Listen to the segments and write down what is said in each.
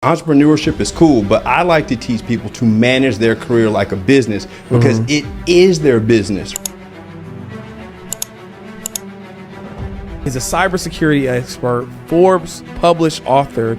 Entrepreneurship is cool, but I like to teach people to manage their career like a business because it is their business. He's a cybersecurity expert, Forbes published author,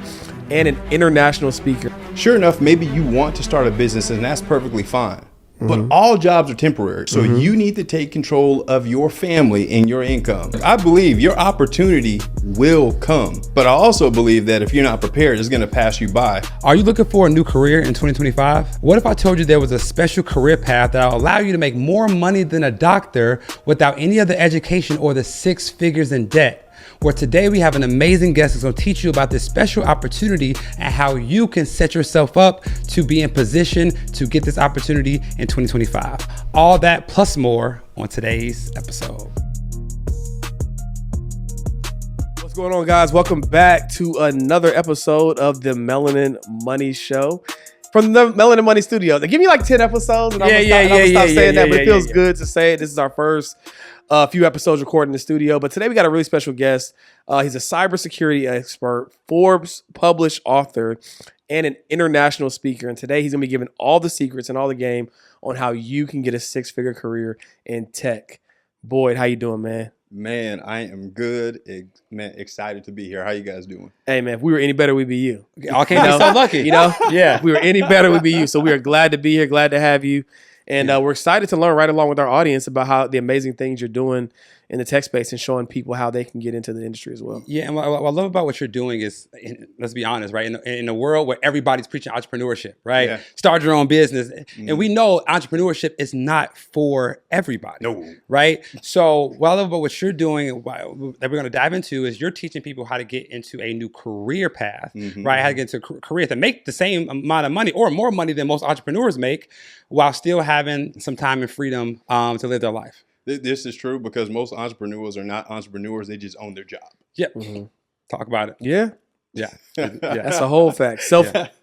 and an international speaker. Sure enough, maybe you want to start a business and that's perfectly fine. But all jobs are temporary. So you need to take control of your family and your income. I believe your opportunity will come. But I also believe that if you're not prepared, it's gonna pass you by. Are you looking for a new career in 2025? What if I told you there was a special career path that will allow you to make more money than a doctor without any other education or the 6 figures in debt? Where today we have an amazing guest who's gonna teach you about this special opportunity and how you can set yourself up to be in position to get this opportunity in 2025. All that plus more on today's episode. What's going on, guys? Welcome back to another episode of the Melanin Money Show from the Melanin Money Studio. They give me like 10 episodes and I'm gonna stop saying that, but it feels good to say it. This is our first few episodes recorded in the studio, but today we got a really special guest. He's a cybersecurity expert, Forbes published author, and an international speaker. And today he's gonna be giving all the secrets and all the game on how you can get a 6-figure career in tech. Boyd, how you doing, man? Man, I am good. Man, excited to be here. How you guys doing? Hey, man, if we were any better, we'd be you. I can't be so lucky. You know? Yeah. If we were any better, we'd be you. So we are glad to be here, glad to have you. And we're excited to learn right along with our audience about how the amazing things you're doing in the tech space and showing people how they can get into the industry as well. Yeah, and what I love about what you're doing is, let's be honest, right? In a world where everybody's preaching entrepreneurship, right? Yeah. Start your own business. And we know entrepreneurship is not for everybody, no, right? So what I love about what you're doing that we're going to dive into is you're teaching people how to get into a new career path, right? How to get into a career that make the same amount of money or more money than most entrepreneurs make while still having some time and freedom to live their life. This is true because most entrepreneurs are not entrepreneurs. They just own their job. Yep. Talk about it. Yeah. Yeah. That's a whole fact.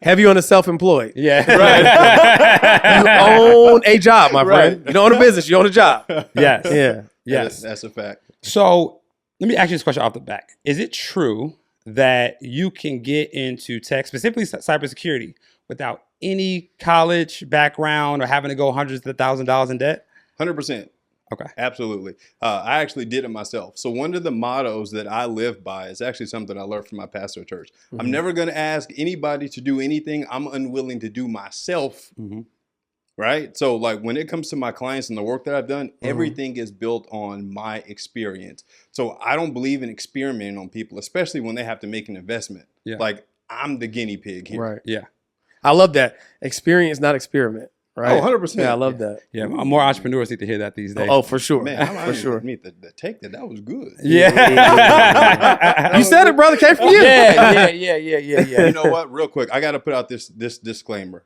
Heavy on the self-employed. Yeah. Right. You own a job, my friend. You don't own a business. You own a job. Yes. Yeah. Yes. That's a fact. So let me ask you this question off the back. Is it true that you can get into tech, specifically cybersecurity, without any college background or having to go hundreds of thousands of dollars in debt? 100%. Okay. Absolutely. I actually did it myself. So one of the mottos that I live by is actually something I learned from my pastor at church. I'm never going to ask anybody to do anything I'm unwilling to do myself. Right? So like when it comes to my clients and the work that I've done, everything is built on my experience. So I don't believe in experimenting on people, especially when they have to make an investment. Yeah. Like I'm the guinea pig here. Right. Yeah. I love that. Experience, not experiment. Right? Oh, 100%. Yeah, I love that. Yeah, more entrepreneurs need to hear that these days. Oh, for sure. Man, for sure. The take that was good. Yeah. You said it, brother. Came from you. Yeah. You know what? Real quick, I got to put out this disclaimer.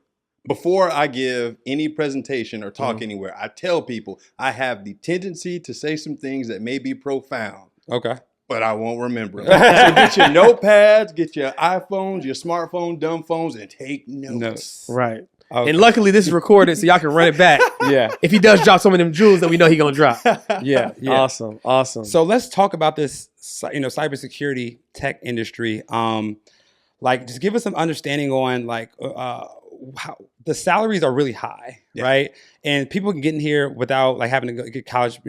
Before I give any presentation or talk anywhere, I tell people I have the tendency to say some things that may be profound. Okay. But I won't remember them. So get your notepads, get your iPhones, your smartphone, dumb phones, and take notes. Right. Okay. And luckily this is recorded so y'all can run it back. Yeah. If he does drop some of them jewels that we know he gonna drop. Yeah. Awesome. So let's talk about this, cybersecurity tech industry. Like just give us some understanding on like how the salaries are really high, right? And people can get in here without like having to get college,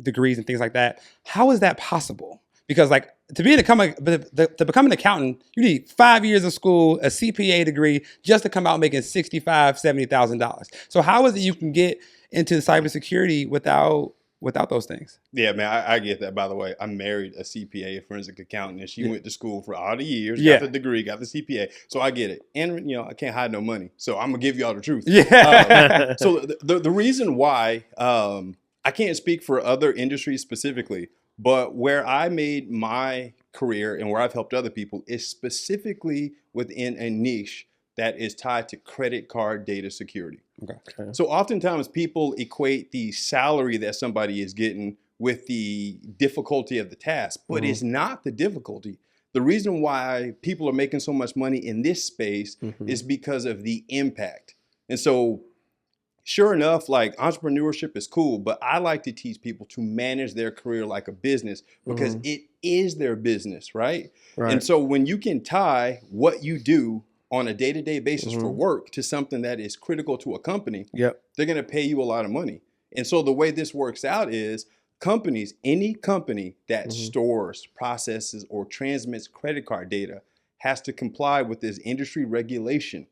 degrees and things like that. How is that possible? Because like to become an accountant, you need 5 years of school, a CPA degree, just to come out making $65,000, $70,000. So how is it you can get into cybersecurity without those things? Yeah, man, I get that. By the way, I married a CPA, a forensic accountant, and she went to school for all the years, got the degree, got the CPA. So I get it. And, I can't hide no money. So I'm going to give you all the truth. Yeah. So the reason why I can't speak for other industries specifically, but where I made my career and where I've helped other people is specifically within a niche that is tied to credit card data security. Okay. So oftentimes people equate the salary that somebody is getting with the difficulty of the task, but it's not the difficulty. The reason why people are making so much money in this space is because of the impact. And so sure enough, like entrepreneurship is cool, but I like to teach people to manage their career like a business because it is their business, right? And so when you can tie what you do on a day-to-day basis for work to something that is critical to a company, they're going to pay you a lot of money. And so the way this works out is companies, any company that stores, processes, or transmits credit card data has to comply with this industry regulation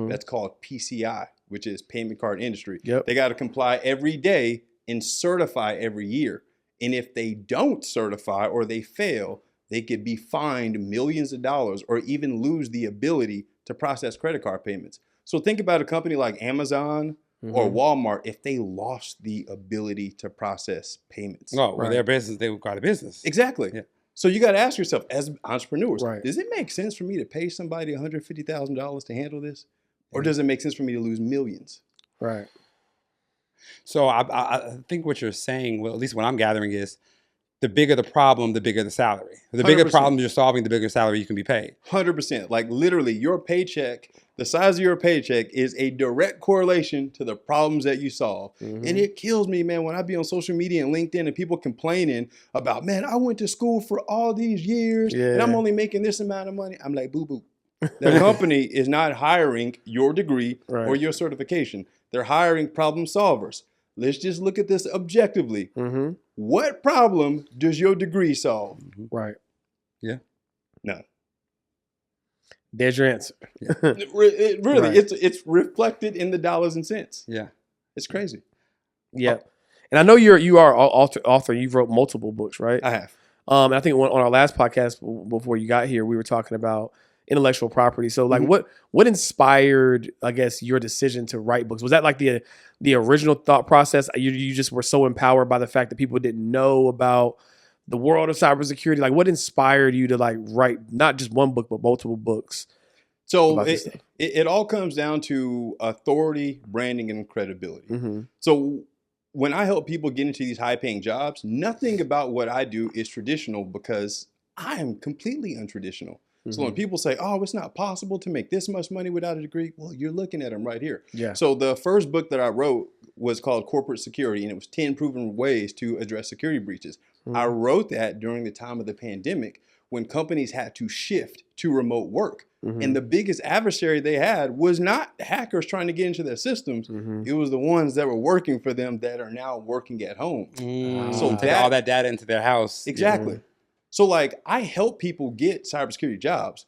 that's called PCI, which is payment card industry. They got to comply every day and certify every year. And if they don't certify or they fail, they could be fined millions of dollars or even lose the ability to process credit card payments. So think about a company like Amazon or Walmart. If they lost the ability to process payments. Their business, they would go out of business. Exactly. So you got to ask yourself as entrepreneurs, does it make sense for me to pay somebody $150,000 to handle this? Or does it make sense for me to lose millions? Right. So I think what you're saying, well, at least what I'm gathering is, the bigger the problem, the bigger the salary. The bigger 100%. problem you're solving, the bigger salary you can be paid. 100%. Like literally your paycheck, the size of your paycheck is a direct correlation to the problems that you solve. And it kills me, man, when I be on social media and LinkedIn and people complaining about, man, I went to school for all these years and I'm only making this amount of money. I'm like, boo-boo. The company is not hiring your degree or your certification. They're hiring problem solvers. Let's just look at this objectively. What problem does your degree solve? Right. Yeah. None. There's your answer. It really, it's reflected in the dollars and cents. Yeah. It's crazy. Yeah. And I know you are author. You've wrote multiple books, right? I have. And I think on our last podcast before you got here, we were talking about intellectual property. So like what inspired, I guess, your decision to write books? Was that like the original thought process? You just were so empowered by the fact that people didn't know about the world of cybersecurity? Like what inspired you to like write not just one book, but multiple books? So it all comes down to authority, branding, and credibility. So when I help people get into these high paying jobs, nothing about what I do is traditional because I am completely untraditional. So when people say, oh, it's not possible to make this much money without a degree, well, you're looking at them right here. So the first book that I wrote was called Corporate Security, and it was 10 proven ways to address security breaches. I wrote that during the time of the pandemic when companies had to shift to remote work. And the biggest adversary they had was not hackers trying to get into their systems. It was the ones that were working for them that are now working at home. So take all that data into their house. Exactly. So like I help people get cybersecurity jobs,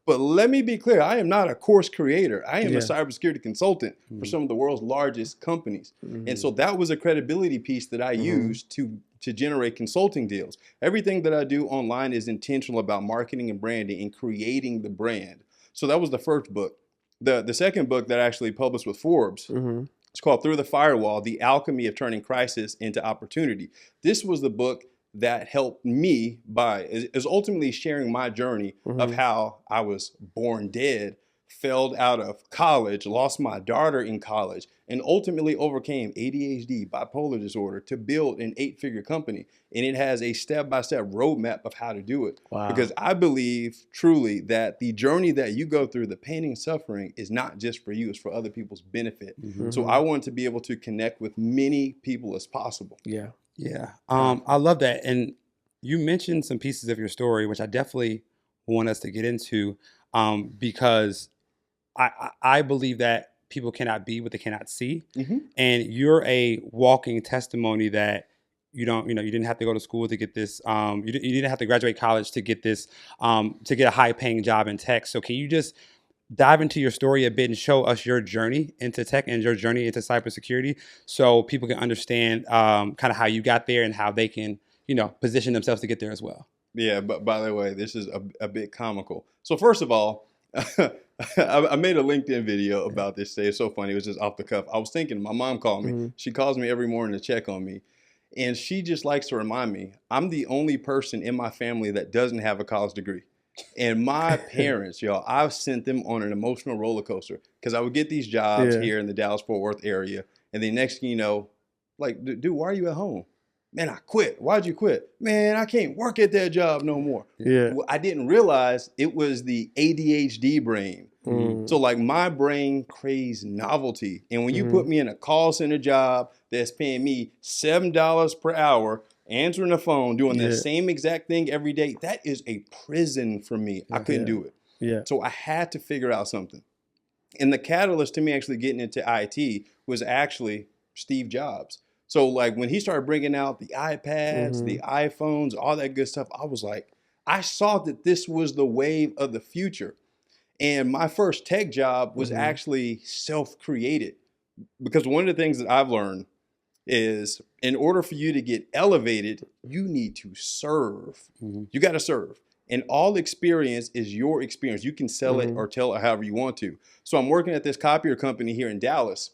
but let me be clear, I am not a course creator. I am a cybersecurity consultant for some of the world's largest companies. And so that was a credibility piece that I used to generate consulting deals. Everything that I do online is intentional about marketing and branding and creating the brand. So that was the first book. The second book that I actually published with Forbes, it's called Through the Firewall, The Alchemy of Turning Crisis into Opportunity. This was the book that helped me is ultimately sharing my journey of how I was born dead, failed out of college, lost my daughter in college, and ultimately overcame ADHD, bipolar disorder, to build an 8-figure company. And it has a step-by-step roadmap of how to do it. Because I believe truly that the journey that you go through, the pain and suffering, is not just for you, it's for other people's benefit. So I want to be able to connect with many people as possible. Yeah. I love that. And you mentioned some pieces of your story, which I definitely want us to get into, because I believe that people cannot be what they cannot see. And you're a walking testimony that you didn't have to go to school to get this. You didn't have to graduate college to get this, to get a high paying job in tech. So can you just dive into your story a bit and show us your journey into tech and your journey into cybersecurity so people can understand kind of how you got there and how they can, position themselves to get there as well. Yeah, but by the way, this is a bit comical. So first of all, I made a LinkedIn video about this today. It's so funny. It was just off the cuff. I was thinking, my mom called me. She calls me every morning to check on me. And she just likes to remind me, I'm the only person in my family that doesn't have a college degree. And my parents, y'all, I've sent them on an emotional roller coaster because I would get these jobs here in the Dallas-Fort Worth area. And then next thing you know, like, dude, why are you at home? Man, I quit. Why'd you quit? Man, I can't work at that job no more. Well, I didn't realize it was the ADHD brain. So like my brain craves novelty. And when you put me in a call center job that's paying me $7 per hour, answering the phone, doing the same exact thing every day, that is a prison for me. I couldn't do it. Yeah. So I had to figure out something. And the catalyst to me actually getting into IT was actually Steve Jobs. So like when he started bringing out the iPads, the iPhones, all that good stuff, I was like, I saw that this was the wave of the future. And my first tech job was actually self-created, because one of the things that I've learned is in order for you to get elevated, you need to serve. You got to serve. And all experience is your experience. You can sell it or tell it however you want to. So I'm working at this copier company here in Dallas.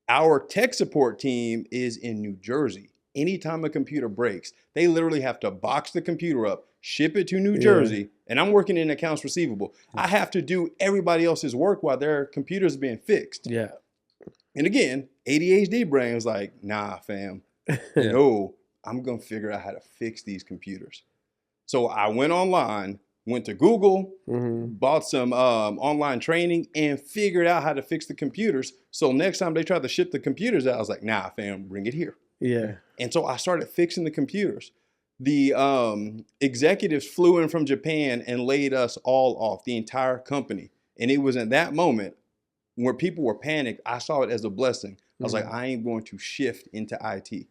Our tech support team is in New Jersey. Anytime a computer breaks, they literally have to box the computer up, ship it to New Jersey, and I'm working in accounts receivable. I have to do everybody else's work while their computers are being fixed. Yeah. And again, ADHD brain was like, nah, fam, no, I'm going to figure out how to fix these computers. So I went online, went to Google, bought some online training, and figured out how to fix the computers. So next time they tried to ship the computers out, I was like, nah, fam, bring it here. Yeah. And so I started fixing the computers. The executives flew in from Japan and laid us all off, the entire company. And it was in that moment where people were panicked, I saw it as a blessing. I was like, I ain't going to shift into IT.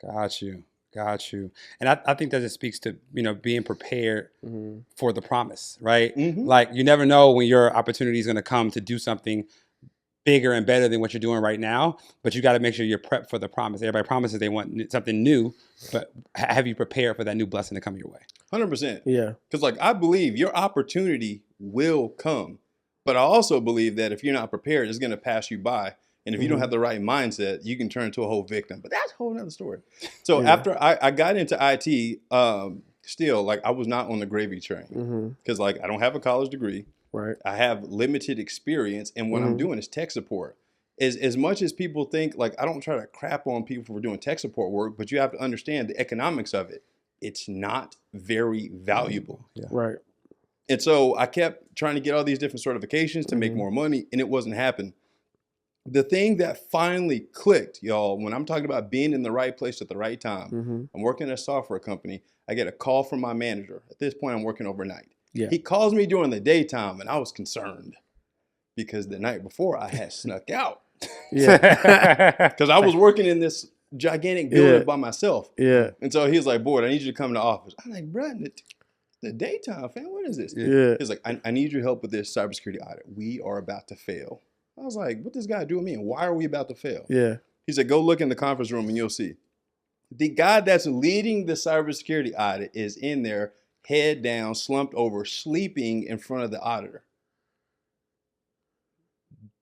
Got you. And I think that it speaks to, being prepared for the promise, right? Like you never know when your opportunity is going to come to do something bigger and better than what you're doing right now, but you got to make sure you're prepped for the promise. Everybody promises they want something new, but have you prepared for that new blessing to come your way? 100%. Yeah. Because like I believe your opportunity will come, but I also believe that if you're not prepared, it's going to pass you by. And if you don't have the right mindset, you can turn into a whole victim. But that's a whole nother story. So after I got into IT, still, like I was not on the gravy train. Because like I don't have a college degree. Right. I have limited experience. And what I'm doing is tech support. As much as people think, like I don't try to crap on people for doing tech support work, but you have to understand the economics of it. It's not very valuable. Yeah. Right. And so I kept trying to get all these different certifications to make more money, and it wasn't happening. The thing that finally clicked, y'all, when I'm talking about being in the right place at the right time, I'm working at a software company. I get a call from my manager. At this point, I'm working overnight. Yeah. He calls me during the daytime, and I was concerned because the night before I had snuck out. Yeah. Because I was working in this gigantic building by myself. Yeah. And so he was like, "Boyd, I need you to come to the office." I'm like, "Bro, the daytime, fam, what is this?" Yeah. He's like, I need your help with this cybersecurity audit. We are about to fail. I was like, what this guy do with me, and why are we about to fail? Yeah. He said, go look in the conference room and you'll see. The guy that's leading the cybersecurity audit is in there, head down, slumped over, sleeping in front of the auditor.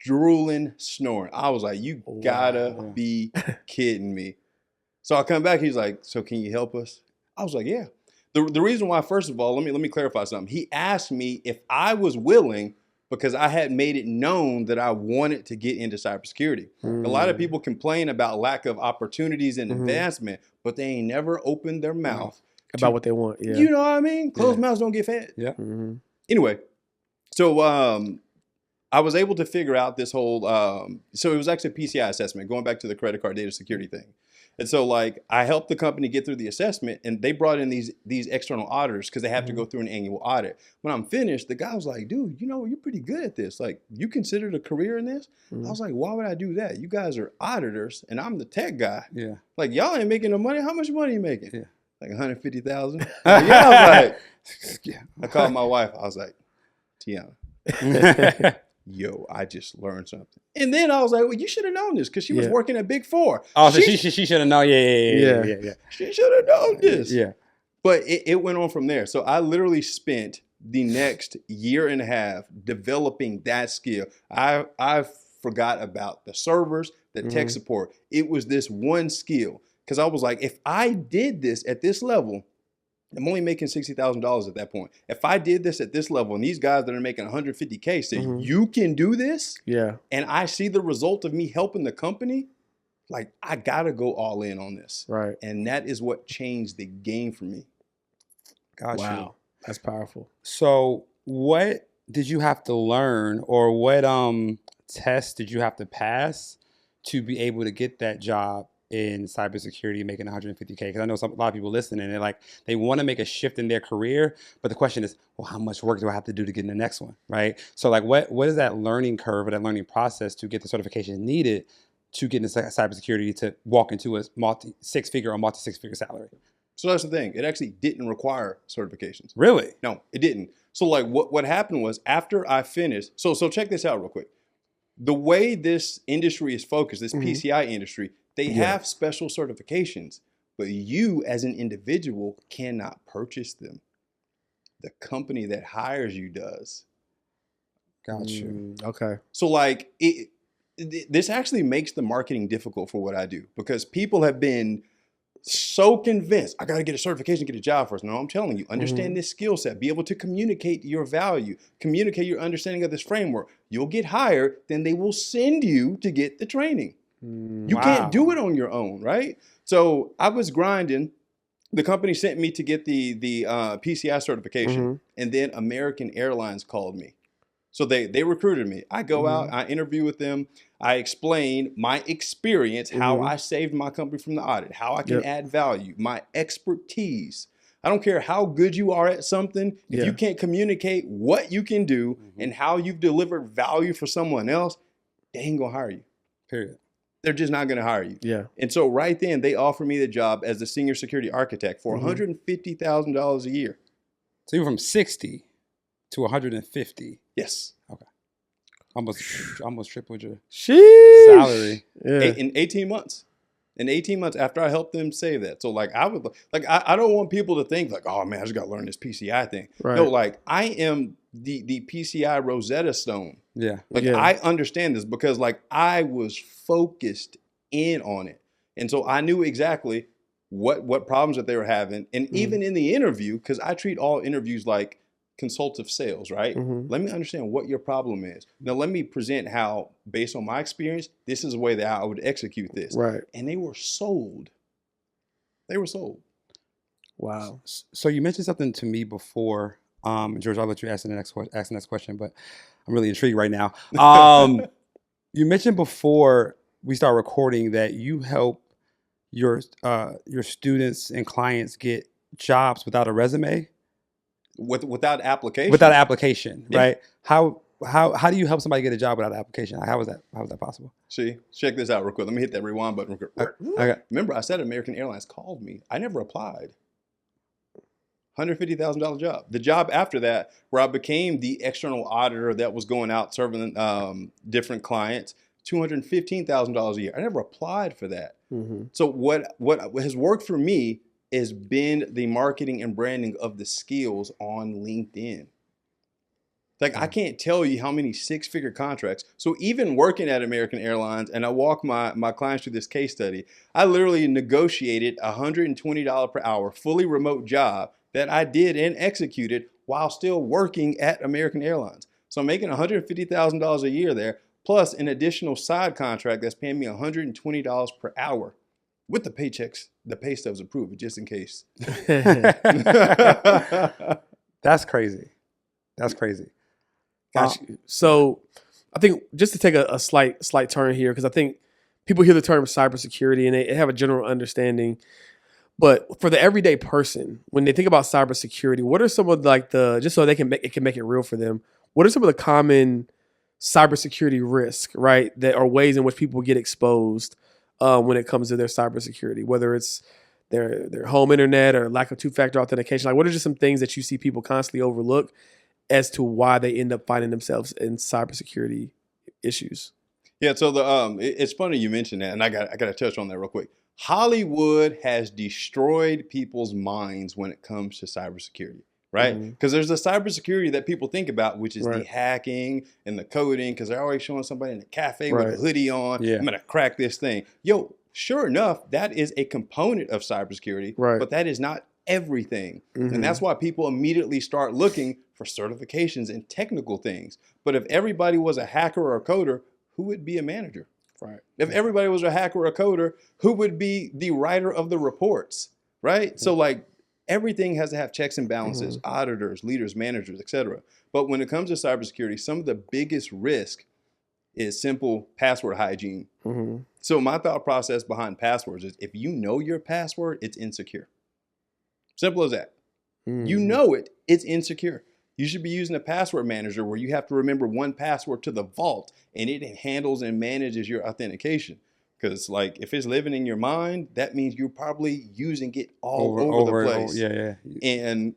Drooling, snoring. I was like, you gotta be kidding me. So I come back, he's like, so can you help us? I was like, yeah. The reason why, first of all, let me clarify something. He asked me if I was willing because I had made it known that I wanted to get into cybersecurity. A lot of people complain about lack of opportunities and advancement, but they ain't never opened their mouth about what they want. Yeah. You know what I mean? Closed mouths don't get fed. Yeah. Anyway, so I was able to figure out this whole, so it was actually a PCI assessment, going back to the credit card data security thing. And so like I helped the company get through the assessment, and they brought in these external auditors because they have to go through an annual audit. When I'm finished, the guy was like, dude, you're pretty good at this. Like, you considered a career in this? I was like, why would I do that? You guys are auditors and I'm the tech guy. Yeah. Like, y'all ain't making no money. How much money are you making? Yeah. Like 150,000. Yeah, I was like, yeah. I called my wife. I was like, Tiana, yo, I just learned something. And then I was like, well, you should have known this because she was working at Big Four. Oh, so she should have known. Yeah. She should have known this. Yeah. But it went on from there. So I literally spent the next year and a half developing that skill. I forgot about the servers, the tech support. It was this one skill. Because I was like, if I did this at this level, I'm only making $60,000 at that point. If I did this at this level, and these guys that are making 150K say, you can do this? Yeah. And I see the result of me helping the company, like, I got to go all in on this. Right. And that is what changed the game for me. Gotcha. Wow. That's powerful. So what did you have to learn, or what tests did you have to pass to be able to get that job in cybersecurity making 150K? Because I know a lot of people listening, and they're like, they want to make a shift in their career, but the question is, well, how much work do I have to do to get in the next one, right? So like, what is that learning curve or that learning process to get the certification needed to get into cybersecurity to walk into a multi-six-figure salary? So that's the thing. It actually didn't require certifications. Really? No, it didn't. So like what happened was after I finished, so check this out real quick. The way this industry is focused, this PCI industry, they have special certifications, but you as an individual cannot purchase them. The company that hires you does. Got you. Okay. So like this actually makes the marketing difficult for what I do, because people have been so convinced, I got to get a certification, get a job first. No, I'm telling you, understand this skill set, be able to communicate your value, communicate your understanding of this framework. You'll get hired, then they will send you to get the training. You can't do it on your own, right? So I was grinding. The company sent me to get the PCI certification, and then American Airlines called me. So they recruited me. I go out, I interview with them. I explain my experience, how I saved my company from the audit, how I can add value, my expertise. I don't care how good you are at something. If you can't communicate what you can do and how you've delivered value for someone else, they ain't gonna hire you. Period. They're just not gonna hire you. Yeah. And so right then they offered me the job as the senior security architect for $150,000 a year. So you went from 60 to 150. Yes. Okay. Almost tripled your Sheesh. salary. Yeah. In 18 months. In 18 months after I helped them save that. So like I don't want people to think like, oh man, I just got to learn this PCI thing. Right. No, like I am the PCI Rosetta Stone. Yeah. Like I understand this because like I was focused in on it. And so I knew exactly what problems that they were having. And even in the interview, because I treat all interviews like consultative sales, right? Let me understand what your problem is. Now, let me present how, based on my experience, this is the way that I would execute this. Right. And they were sold. They were sold. Wow. So you mentioned something to me before, George. I'll let you ask the next question, but I'm really intrigued right now. You mentioned before we start recording that you help your students and clients get jobs without a resume. Without application. Without application, right? How do you help somebody get a job without an application? How is that possible? See, check this out real quick. Let me hit that rewind button real quick. Okay. Remember, I said American Airlines called me. I never applied. $150,000 job. The job after that, where I became the external auditor that was going out serving different clients, $215,000 a year. I never applied for that. So what has worked for me has been the marketing and branding of the skills on LinkedIn. Like I can't tell you how many six-figure contracts. So even working at American Airlines, and I walk my clients through this case study, I literally negotiated $120 per hour, fully remote job that I did and executed while still working at American Airlines. So I'm making $150,000 a year there, plus an additional side contract that's paying me $120 per hour. With the paychecks, the pay stubs approved, just in case. That's crazy. That's crazy. Gotcha. So I think just to take a slight turn here, because I think people hear the term cybersecurity and they have a general understanding. But for the everyday person, when they think about cybersecurity, what are some of just so they can make it real for them, what are some of the common cybersecurity risks, right? That are ways in which people get exposed when it comes to their cybersecurity, whether it's their home internet or lack of two-factor authentication. Like, what are just some things that you see people constantly overlook as to why they end up finding themselves in cybersecurity issues? Yeah, so it's funny you mentioned that, and I got to touch on that real quick. Hollywood has destroyed people's minds when it comes to cybersecurity, right? Because there's the cybersecurity that people think about, which is the hacking and the coding, because they're always showing somebody in a cafe with a hoodie on. I'm going to crack this thing. Yo, sure enough, that is a component of cybersecurity, but that is not everything. And that's why people immediately start looking for certifications and technical things. But if everybody was a hacker or a coder, who would be a manager? Right. If everybody was a hacker or a coder, who would be the writer of the reports? Right. So like everything has to have checks and balances, auditors, leaders, managers, etc. But when it comes to cybersecurity, some of the biggest risk is simple password hygiene. So my thought process behind passwords is if you know your password, it's insecure. Simple as that. You know it, it's insecure. You should be using a password manager where you have to remember one password to the vault and it handles and manages your authentication. Because like if it's living in your mind, that means you're probably using it all over the place. Yeah. And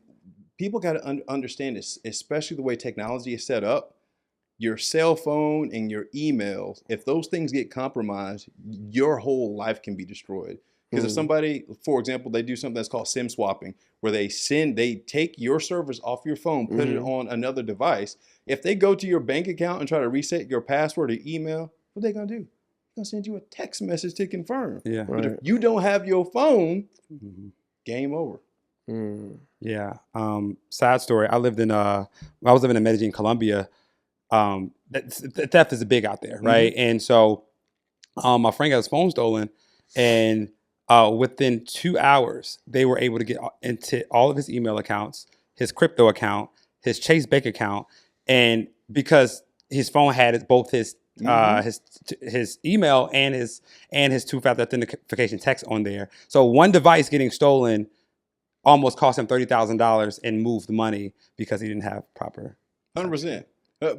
people got to understand this, especially the way technology is set up. Your cell phone and your emails, if those things get compromised, your whole life can be destroyed. Because if somebody, for example, they do something that's called SIM swapping, where they take your servers off your phone, put it on another device. If they go to your bank account and try to reset your password or email, what are they going to do? They're going to send you a text message to confirm. Yeah. But if you don't have your phone, game over. Yeah. Sad story. I was living in Medellin, Colombia. Theft is big out there, right? And so my friend got his phone stolen, and within 2 hours, they were able to get into all of his email accounts, his crypto account, his Chase bank account, and because his phone had both his email and his two-factor authentication text on there. So one device getting stolen almost cost him $30,000 and moved money because he didn't have proper. 100%.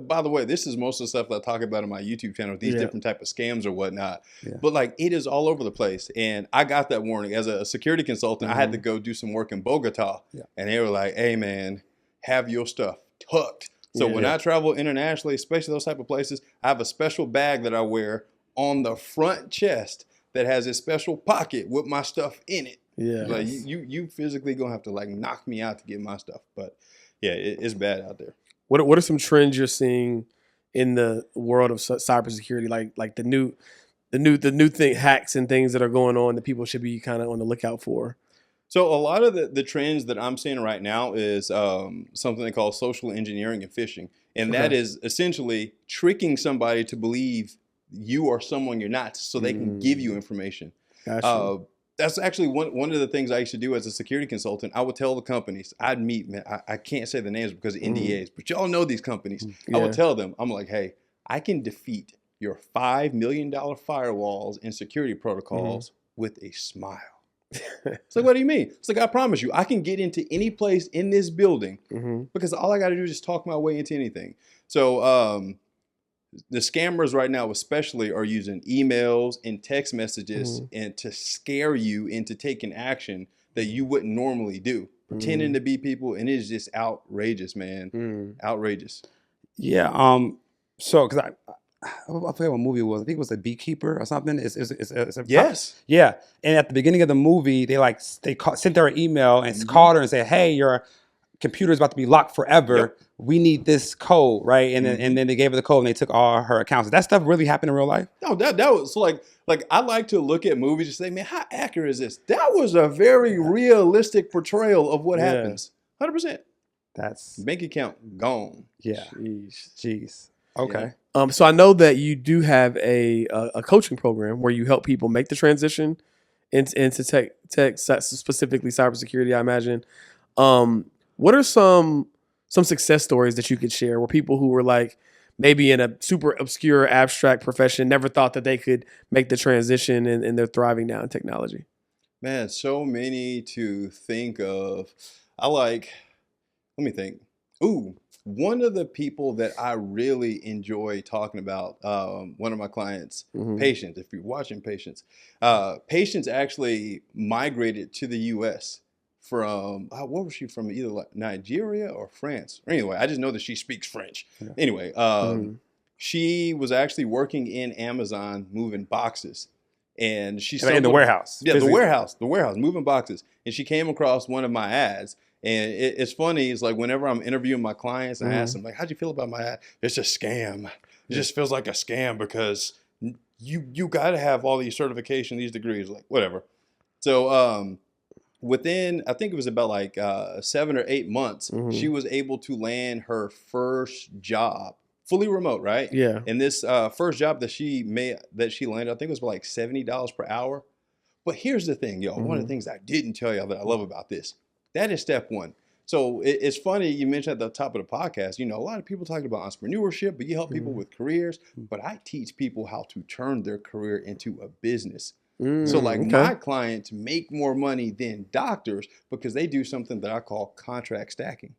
By the way, this is most of the stuff that I talk about on my YouTube channel, these different type of scams or whatnot. Yeah. But like it is all over the place. And I got that warning as a security consultant. I had to go do some work in Bogota. Yeah. And they were like, hey, man, have your stuff tucked. So when I travel internationally, especially those type of places, I have a special bag that I wear on the front chest that has a special pocket with my stuff in it. Yeah. Like you physically going to have to like knock me out to get my stuff. But yeah, it's bad out there. What are some trends you're seeing in the world of cybersecurity, like the new thing, hacks and things that are going on that people should be kind of on the lookout for? So a lot of the trends that I'm seeing right now is something they call social engineering and phishing, and that is essentially tricking somebody to believe you are someone you're not, so they can give you information. Gotcha. That's actually one of the things I used to do as a security consultant. I would tell the companies, I'd meet, man, I can't say the names because of NDAs, but y'all know these companies. I would tell them, I'm like, hey, I can defeat your $5 million firewalls and security protocols with a smile. It's like, what do you mean? It's like, I promise you, I can get into any place in this building because all I got to do is just talk my way into anything. So, the scammers right now especially are using emails and text messages and to scare you into taking action that you wouldn't normally do, pretending to be people, and it's just outrageous, man. Outrageous. Yeah. So because I forget what movie it was. I think it was A Beekeeper or something. Yes. Yeah. And at the beginning of the movie, they sent her an email and called her and said, "Hey, your computer is about to be locked forever. Yep. We need this code," right? And then they gave her the code and they took all her accounts. Did that stuff really happen in real life? No, that was like I like to look at movies and say, man, how accurate is this? That was a very realistic portrayal of what happens. 100%. That's bank account gone. Yeah. Jeez. Okay. Yeah. So I know that you do have a coaching program where you help people make the transition into tech, specifically cybersecurity, I imagine. What are some success stories that you could share where people who were like maybe in a super obscure abstract profession never thought that they could make the transition and they're thriving now in technology? Man, so many to think of. Let me think. One of the people that I really enjoy talking about, one of my clients, Patience, if you're watching Patience, Patience actually migrated to the U.S. from, what was she from, either like Nigeria or France? Anyway, I just know that she speaks French. Yeah. Anyway, she was actually working in Amazon moving boxes. And she in the warehouse. Yeah, the warehouse, moving boxes. And she came across one of my ads. And it's funny, it's like whenever I'm interviewing my clients and I ask them, like, how'd you feel about my ad? It's a scam. It just feels like a scam because you got to have all these certifications, these degrees, like whatever. So within, I think it was about like 7 or 8 months, she was able to land her first job, fully remote, right? Yeah. And this first job that she landed, I think it was like $70 per hour. But here's the thing, y'all. One of the things I didn't tell y'all that I love about this. That is step one. So it's funny you mentioned at the top of the podcast, a lot of people talk about entrepreneurship, but you help people with careers. But I teach people how to turn their career into a business. So like my clients make more money than doctors because they do something that I call contract stacking.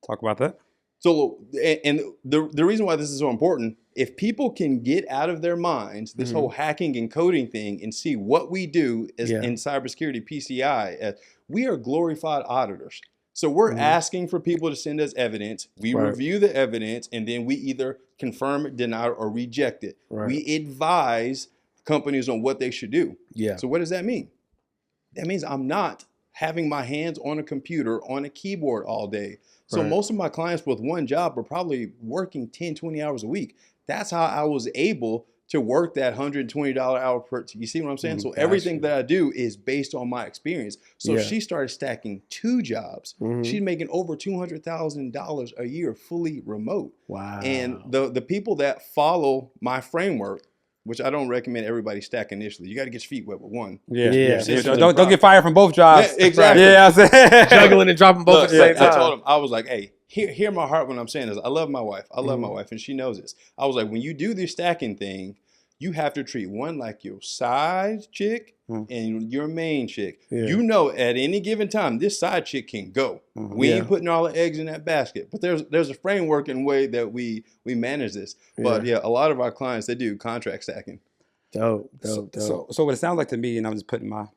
Talk about that. So, and the reason why this is so important, if people can get out of their minds this whole hacking and coding thing and see what we do as in cybersecurity PCI, we are glorified auditors. So we're asking for people to send us evidence. We review the evidence, and then we either confirm it, deny it, or reject it. We advise companies on what they should do. So what does that mean? That means I'm not having my hands on a computer, on a keyboard all day. So most of my clients with one job are probably working 10, 20 hours a week. That's how I was able to work that $120 hour per, you see what I'm saying? So everything that I do is based on my experience. So she started stacking 2 jobs. She's making over $200,000 a year fully remote. Wow. And the people that follow my framework, which I don't recommend everybody stack initially. You got to get your feet wet with one. Don't get fired from both jobs. Exactly. Yeah, I said juggling and dropping both at the same time. I told him, I was like, hey, hear my heart when I'm saying this. I love my wife. I love my wife, and she knows this. I was like, when you do this stacking thing, you have to treat one like your side chick and your main chick. You know, at any given time, this side chick can go. We ain't putting all the eggs in that basket. But there's a framework and way that we manage this. But a lot of our clients, they do contract stacking. Dope. So what it sounds like to me, and I'm just putting my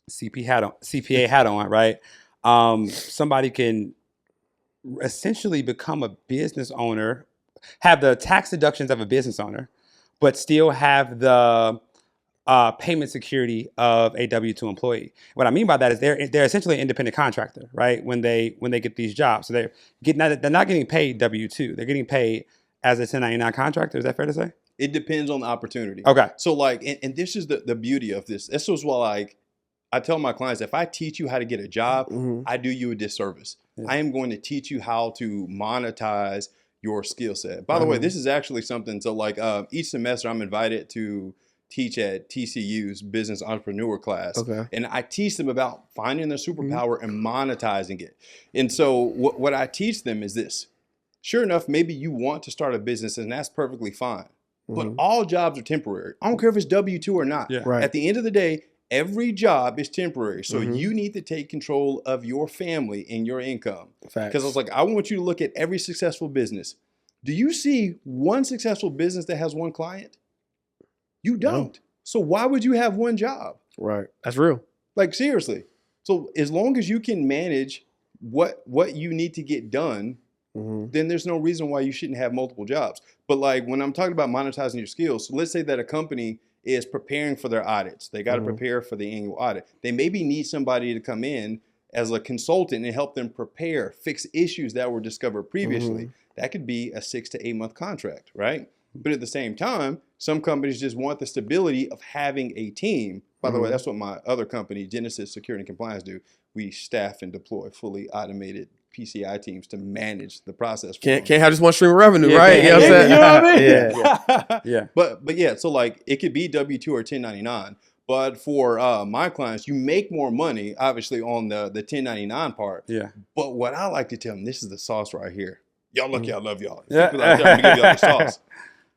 CPA hat on, right? Somebody can essentially become a business owner, have the tax deductions of a business owner, but still have the payment security of a W-2 employee. What I mean by that is they're essentially an independent contractor, right? When they get these jobs, so they're not getting paid W-2. They're getting paid as a 1099 contractor. Is that fair to say? It depends on the opportunity. Okay. So like, and this is the beauty of this. This was why like I tell my clients, if I teach you how to get a job, I do you a disservice. I am going to teach you how to monetize your skill set. By the way, this is actually something, so like each semester I'm invited to teach at TCU's business entrepreneur class. And I teach them about finding their superpower and monetizing it. And so what I teach them is this. Sure enough, maybe you want to start a business and that's perfectly fine. But all jobs are temporary. I don't care if it's W-2 or not. At the end of the day, every job is temporary. So you need to take control of your family and your income. Because I was like, I want you to look at every successful business. Do you see one successful business that has one client? You don't. No. So why would you have one job? Right. That's real. Like seriously. So as long as you can manage what you need to get done, then there's no reason why you shouldn't have multiple jobs. But like when I'm talking about monetizing your skills, so let's say that a company is preparing for their audits. They got to prepare for the annual audit. They maybe need somebody to come in as a consultant and help them prepare, fix issues that were discovered previously. That could be a 6 to 8 month contract, right? But at the same time, some companies just want the stability of having a team. By the way, that's what my other company, Genesis Security and Compliance, do. We staff and deploy fully automated PCI teams to manage the process. Can't have just one stream of revenue, right? You know what I'm saying? But yeah, so like it could be W-2 or 1099. But for my clients, you make more money, obviously, on the 1099 part. But what I like to tell them, this is the sauce right here. Y'all lucky I love y'all. People out there, I'm gonna give y'all the sauce.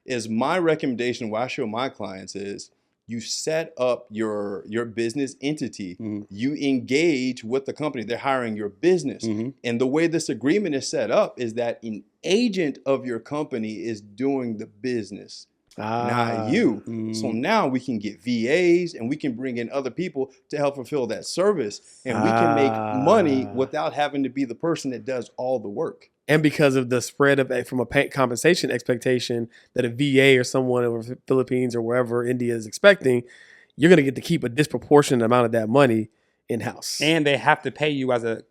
Is my recommendation, what I show my clients is you set up your business entity. You engage with the company. They're hiring your business. And the way this agreement is set up is that an agent of your company is doing the business, not you. So now we can get VAs and we can bring in other people to help fulfill that service. And we can make money without having to be the person that does all the work. And because of the spread of from a compensation expectation that a VA or someone over the Philippines or wherever India is expecting, you're going to get to keep a disproportionate amount of that money in-house. And they have to pay you as a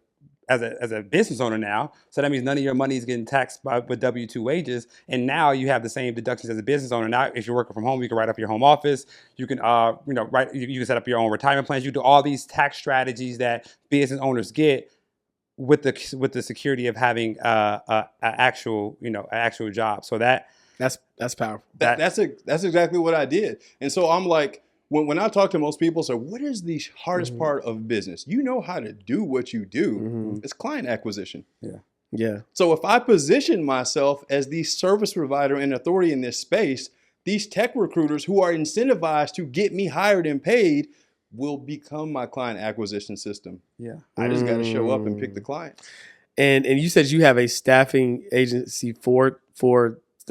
business owner now. So that means none of your money is getting taxed with W-2 wages. And now you have the same deductions as a business owner. Now, if you're working from home, you can write up your home office. You can, you can set up your own retirement plans. You do all these tax strategies that business owners get with the security of having an actual job. So that's powerful. That's exactly what I did. And so I'm like, when I talk to most people, so what is the hardest part of business? You know how to do what you do. It's client acquisition. Yeah. So if I position myself as the service provider and authority in this space, these tech recruiters who are incentivized to get me hired and paid will become my client acquisition system. I just got to show up and pick the client. And you said you have a staffing agency for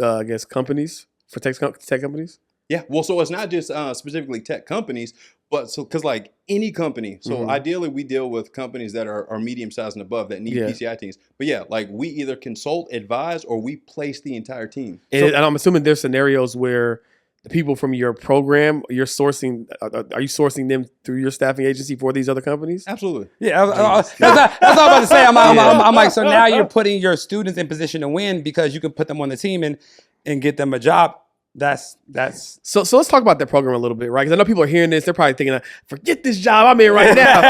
I guess companies, for tech companies? Yeah, well, so it's not just specifically tech companies, but so because like any company, so ideally we deal with companies that are medium sized and above that need PCI teams. But yeah, like we either consult, advise, or we place the entire team. And I'm assuming there's scenarios where the people from your program, you're sourcing. Are you sourcing them through your staffing agency for these other companies? Absolutely. Yeah, that's what I was about to say. I'm like, so now you're putting your students in position to win because you can put them on the team and get them a job. That's so let's talk about that program a little bit, right? Because I know people are hearing this, they're probably thinking, forget this job I'm in right now.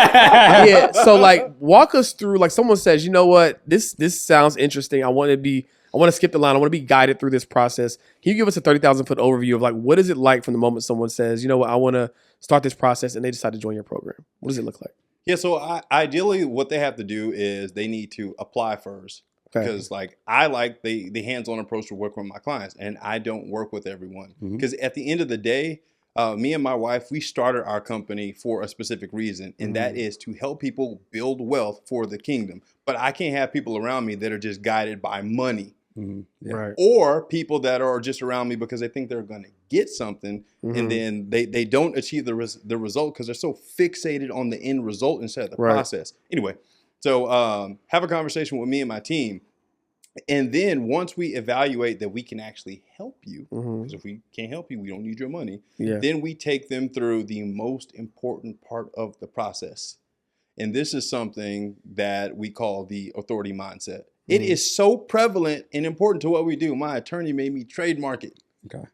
Yeah. So like walk us through, like someone says, you know what, this sounds interesting. I want to skip the line. I want to be guided through this process. Can you give us a 30,000-foot overview of like, what is it like from the moment someone says, you know what, I want to start this process and they decide to join your program? What does it look like? Yeah. So ideally what they have to do is they need to apply first. Because like I like the hands-on approach to work with my clients, and I don't work with everyone. Because at the end of the day, me and my wife, we started our company for a specific reason, and that is to help people build wealth for the kingdom. But I can't have people around me that are just guided by money, Right? or people that are just around me because they think they're going to get something, and then they don't achieve the result because they're so fixated on the end result instead of the process. Anyway. So have a conversation with me and my team. And then once we evaluate that we can actually help you, because if we can't help you, we don't need your money. Then we take them through the most important part of the process. And this is something that we call the authority mindset. It is so prevalent and important to what we do. My attorney made me trademark it.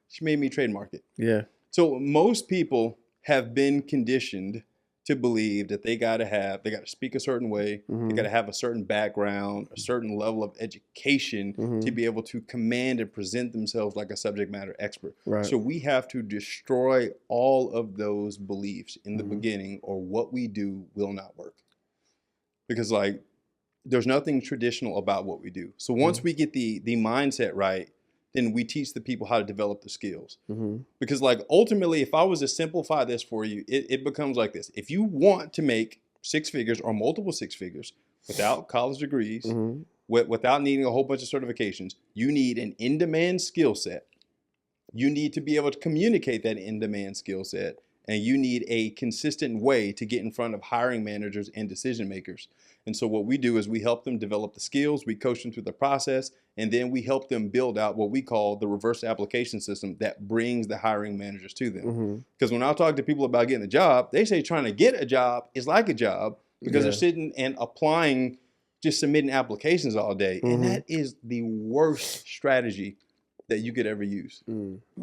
She made me trademark it. Yeah. So most people have been conditioned to believe that they got to speak a certain way, they got to have a certain background, a certain level of education to be able to command and present themselves like a subject matter expert. So we have to destroy all of those beliefs in the beginning, or what we do will not work. Because like there's nothing traditional about what we do. So once we get the mindset right, then we teach the people how to develop the skills. Because like ultimately, if I was to simplify this for you, it becomes like this. If you want to make 6 figures or multiple 6 figures without college degrees, without needing a whole bunch of certifications, you need an in-demand skill set. You need to be able to communicate that in-demand skill set. And you need a consistent way to get in front of hiring managers and decision makers. And so what we do is we help them develop the skills, we coach them through the process, and then we help them build out what we call the reverse application system that brings the hiring managers to them. Because when I talk to people about getting a job, they say trying to get a job is like a job because they're sitting and applying, just submitting applications all day. And that is the worst strategy that you could ever use.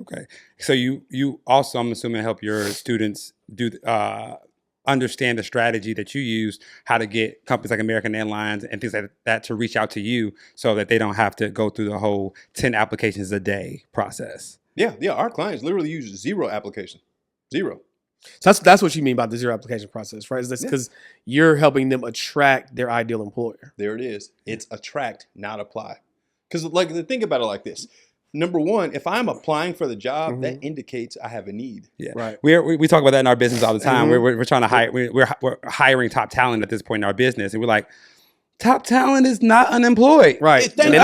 Okay. So you also, I'm assuming, help your students do understand the strategy that you use, how to get companies like American Airlines and things like that to reach out to you so that they don't have to go through the whole 10 applications a day process. Yeah. Our clients literally use 0 applications. 0. So that's what you mean by the 0 application process, right? Is this because you're helping them attract their ideal employer? There it is. It's attract, not apply. Because like think about it like this. Number one, if I'm applying for the job, that indicates I have a need. Yeah, right. We talk about that in our business all the time. We're trying to hire. We're hiring top talent at this point in our business, and we're like, top talent is not unemployed, right? Thank you.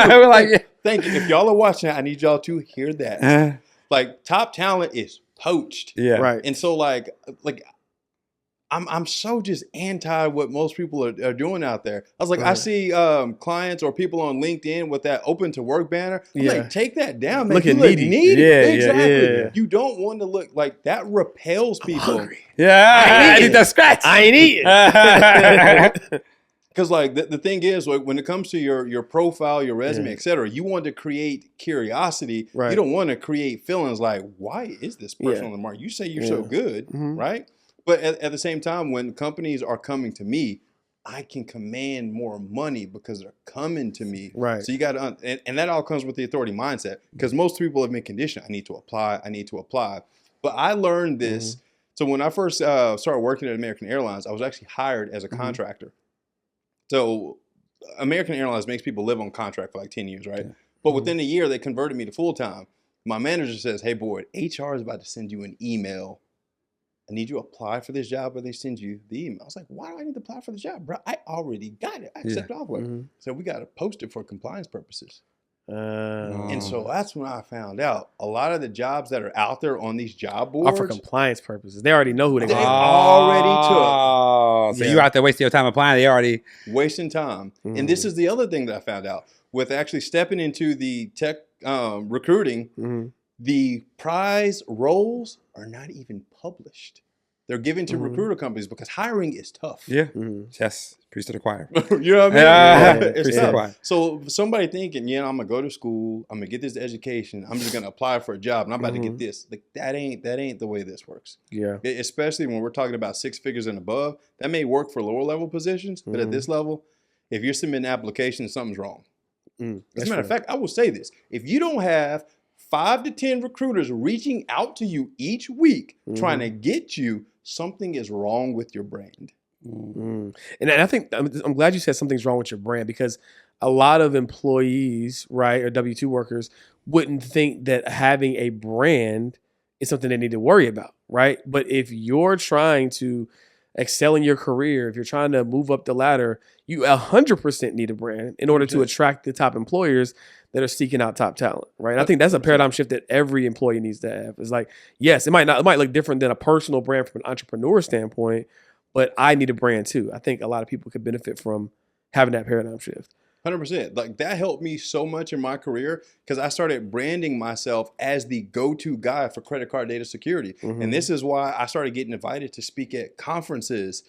We're like, thank you. If y'all are watching, I need y'all to hear that. Like top talent is poached. Yeah, right. And so like I'm so just anti what most people are doing out there. I was like, I see clients or people on LinkedIn with that open to work banner. I'm like, take that down, man. Looking you look needy. needy. Yeah, exactly. Yeah. You don't want to look like that. Repels people. Yeah, I need that scratch. I ain't eating. Because like the thing is, like when it comes to your profile, your resume, et cetera, you want to create curiosity. Right. You don't want to create feelings like, why is this person on the market? You say you're so good, right? But at the same time, when companies are coming to me, I can command more money because they're coming to me. Right. So you got to, and that all comes with the authority mindset, because most people have been conditioned. I need to apply. But I learned this. So when I first started working at American Airlines, I was actually hired as a contractor. So American Airlines makes people live on contract for like 10 years, right? But within a year, they converted me to full-time. My manager says, hey, boy, HR is about to send you an email. I need you to apply for this job, or they send you the email. I was like, why do I need to apply for the job, bro? I already got it. I accept offer. So we got to post it for compliance purposes. And so that's when I found out a lot of the jobs that are out there on these job boards are for compliance purposes. They already know who they already took. So you out there wasting your time applying. They already wasting time. And this is the other thing that I found out with actually stepping into the tech recruiting. The prize roles are not even published. They're given to recruiter companies because hiring is tough. Yes, preach to the choir. You know what I mean? It's Preach to the tough. choir. So somebody thinking, I'm gonna go to school, I'm gonna get this education, I'm just gonna apply for a job, and I'm about to get this. Like that ain't the way this works. Yeah. Especially when we're talking about 6 figures and above, that may work for lower level positions, but at this level, if you're submitting applications, something's wrong. As a matter of fact, I will say this: if you don't have 5 to 10 recruiters reaching out to you each week trying to get you, something is wrong with your brand. And I think I'm glad you said something's wrong with your brand, because a lot of employees, right, or W-2 workers wouldn't think that having a brand is something they need to worry about, right? But if you're trying to excel in your career, if you're trying to move up the ladder, you 100% need a brand in order to attract the top employers that are seeking out top talent, right? And I think that's a paradigm shift that every employee needs to have. It's like, yes, it might look different than a personal brand from an entrepreneur standpoint, but I need a brand too. I think a lot of people could benefit from having that paradigm shift. 100%. Like that helped me so much in my career because I started branding myself as the go-to guy for credit card data security. And this is why I started getting invited to speak at conferences,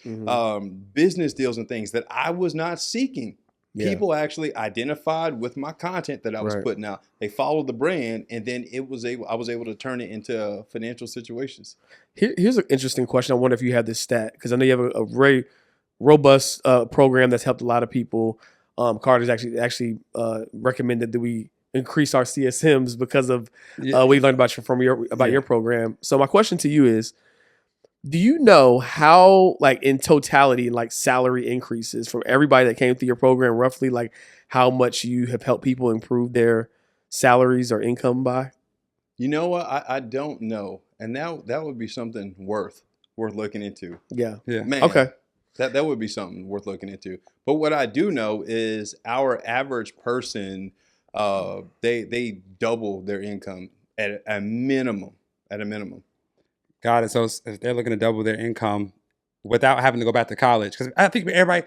business deals and things that I was not seeking. People actually identified with my content that I was putting out. They followed the brand, and then I was able to turn it into financial situations. Here's an interesting question. I wonder if you have this stat, because I know you have a very robust program that's helped a lot of people. Carter's actually recommended that we increase our CSMs because of we learned about your program. So my question to you is, do you know how, like in totality, like salary increases from everybody that came through your program, roughly like how much you have helped people improve their salaries or income by? You know what? I don't know. And that would be something worth looking into. Yeah. Man, okay. That would be something worth looking into. But what I do know is our average person, they double their income at a minimum. Got it. So if they're looking to double their income without having to go back to college, because I think everybody,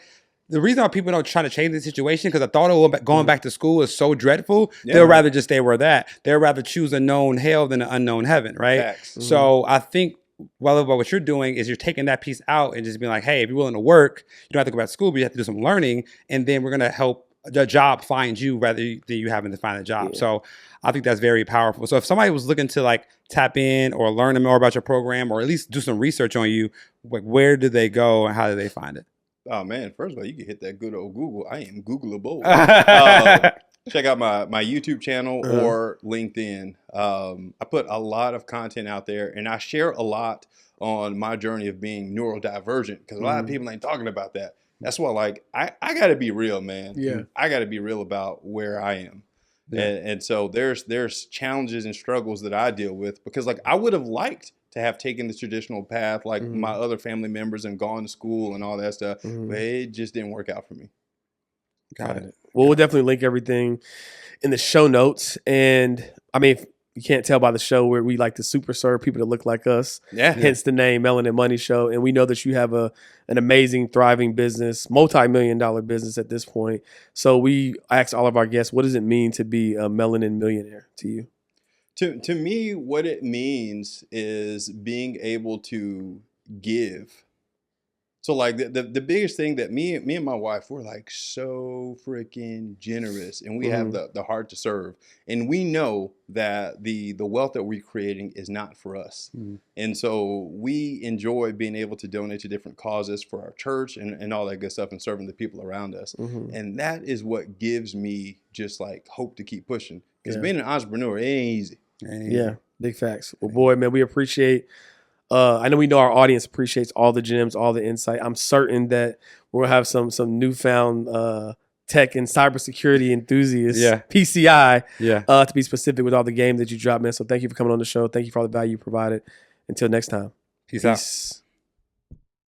the reason why people don't try to change the situation, because the thought of going back to school is so dreadful, they'll rather just stay where they're at. They'd rather choose a known hell than an unknown heaven, right? So I think what you're doing is you're taking that piece out and just being like, hey, if you're willing to work, you don't have to go back to school, but you have to do some learning, and then we're going to help the job find you rather than you having to find a job. So I think that's very powerful. So if somebody was looking to like tap in or learn more about your program, or at least do some research on you, like where do they go and how do they find it? Oh man, first of all, you can hit that good old Google. I am Googleable. Check out my YouTube channel or LinkedIn. I put a lot of content out there, and I share a lot on my journey of being neurodivergent, because a lot of people ain't talking about that. That's why, like, I got to be real, man. Yeah. I got to be real about where I am. And so there's challenges and struggles that I deal with, because like I would have liked to have taken the traditional path like my other family members and gone to school and all that stuff, but it just didn't work out for me. Got it. Well, we'll definitely link everything in the show notes. And I mean, if you can't tell by the show, where we like to super serve people that look like us. Hence the name Melanin Money Show. And we know that you have an amazing, thriving business, multi-million-dollar business at this point. So we ask all of our guests, what does it mean to be a melanin millionaire to you? To me, what it means is being able to give. So like the biggest thing that me and my wife, we're like so freaking generous, and we have the heart to serve, and we know that the wealth that we're creating is not for us. And so we enjoy being able to donate to different causes for our church and all that good stuff, and serving the people around us. And that is what gives me just like hope to keep pushing, because being an entrepreneur, it ain't easy. Big facts. Well, boy, man, we appreciate. I know our audience appreciates all the gems, all the insight. I'm certain that we'll have some newfound tech and cybersecurity enthusiasts, PCI, to be specific with all the game that you dropped, man. So thank you for coming on the show. Thank you for all the value you provided. Until next time. Peace out.